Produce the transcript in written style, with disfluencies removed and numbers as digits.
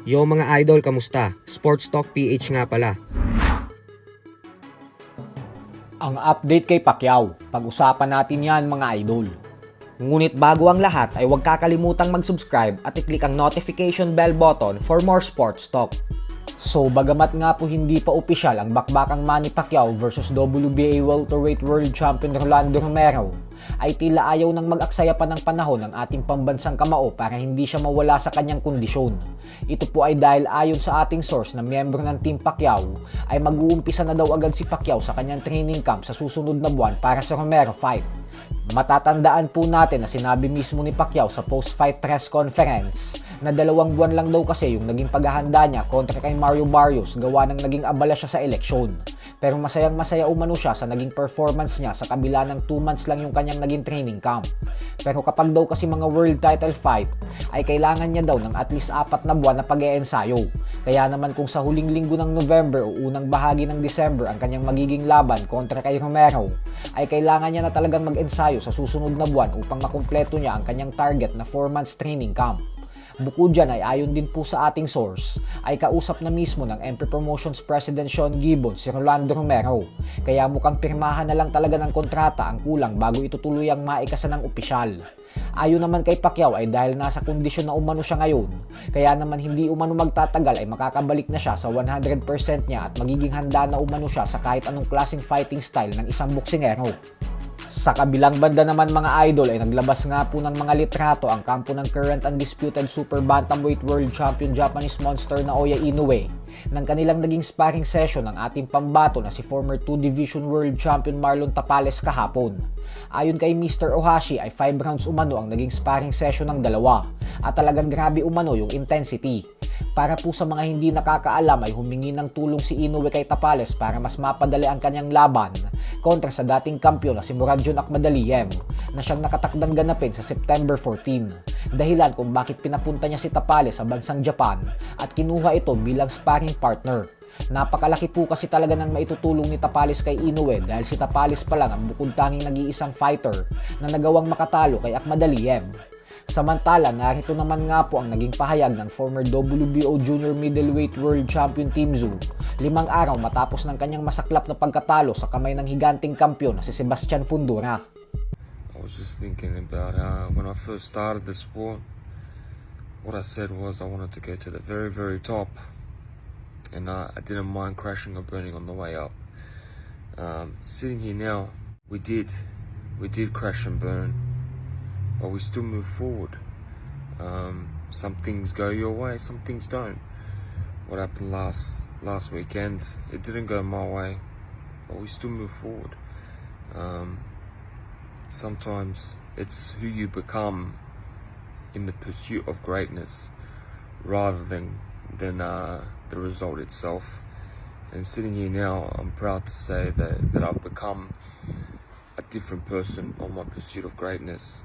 Yo mga idol, kamusta? Sports Talk PH nga pala. Ang update kay Pacquiao, pag-usapan natin yan mga idol. Ngunit bago ang lahat ay huwag kakalimutang mag-subscribe at i-click ang notification bell button for more sports talk. So bagamat nga po hindi pa opisyal ang bakbakang Manny Pacquiao versus WBA welterweight world champion Rolando Romero, ay tila ayaw nang mag-aksaya pa ng panahon ng ating pambansang kamao para hindi siya mawala sa kanyang kondisyon. Ito po ay dahil ayon sa ating source na miyembro ng Team Pacquiao ay mag-uumpisa na daw agad si Pacquiao sa kanyang training camp sa susunod na buwan para sa Romero fight. Matatandaan po natin na sinabi mismo ni Pacquiao sa post-fight press conference na 2 buwan lang daw kasi yung naging paghahanda niya kontra kay Mario Barrios gawa ng naging abala siya sa eleksyon. Pero masayang masaya umano siya sa naging performance niya sa kabila ng 2 months lang yung kanyang naging training camp. Pero kapag daw kasi mga world title fight ay kailangan niya daw ng at least 4 na buwan na pag-eensayo. Kaya naman kung sa huling linggo ng November o unang bahagi ng December ang kanyang magiging laban kontra kay Romero, ay kailangan niya na talagang mag-ensayo sa susunod na buwan upang makumpleto niya ang kanyang target na 4 months training camp. Bukod dyan ay ayon din po sa ating source, ay kausap na mismo ng MP Promotions President Sean Gibbons si Rolando Romero. Kaya mukhang pirmahan na lang talaga ng kontrata ang kulang bago ito tuluyang maikasa ng opisyal. Ayon naman kay Pacquiao ay dahil nasa kondisyon na umano siya ngayon, kaya naman hindi umano magtatagal ay makakabalik na siya sa 100% niya at magiging handa na umano siya sa kahit anong klaseng fighting style ng isang boksingero. Sa kabilang banda naman mga idol ay naglabas nga po ng mga litrato ang kampo ng current undisputed super bantamweight world champion Japanese monster na Naoya Inoue ng kanilang naging sparring session ng ating pambato na si former 2 division world champion Marlon Tapales kahapon. Ayon kay Mr. Ohashi ay 5 rounds umano ang naging sparring session ng dalawa at talagang grabe umano yung intensity. Para po sa mga hindi nakakaalam ay humingi ng tulong si Inoue kay Tapales para mas mapadali ang kanyang laban kontra sa dating kampyon na si Muradjon Akhmadaliev na siyang nakatakdang ganapin sa September 14. Dahilan kung bakit pinapunta niya si Tapales sa bansang Japan at kinuha ito bilang sparring partner. Napakalaki po kasi talaga ng maitutulong ni Tapales kay Inoue dahil si Tapales pa lang ang bukod tanging nag-iisang fighter na nagawang makatalo kay Akhmadaliev. Samantala, narito naman nga po ang naging pahayag ng former WBO Junior Middleweight World Champion Tim Tszyu 5 araw matapos ng kanyang masaklap na pagkatalo sa kamay ng higanting kampyon na si Sebastian Fundora. I was just thinking about when I first started the sport, what I said was I wanted to get to the very, very top, and I didn't mind crashing or burning on the way up. Sitting here now, we did crash and burn, but we still move forward. Some things go your way, some things don't. What happened last weekend, it didn't go my way, but we still move forward. Sometimes it's who you become in the pursuit of greatness rather than the result itself. And sitting here now, I'm proud to say that I've become a different person on my pursuit of greatness.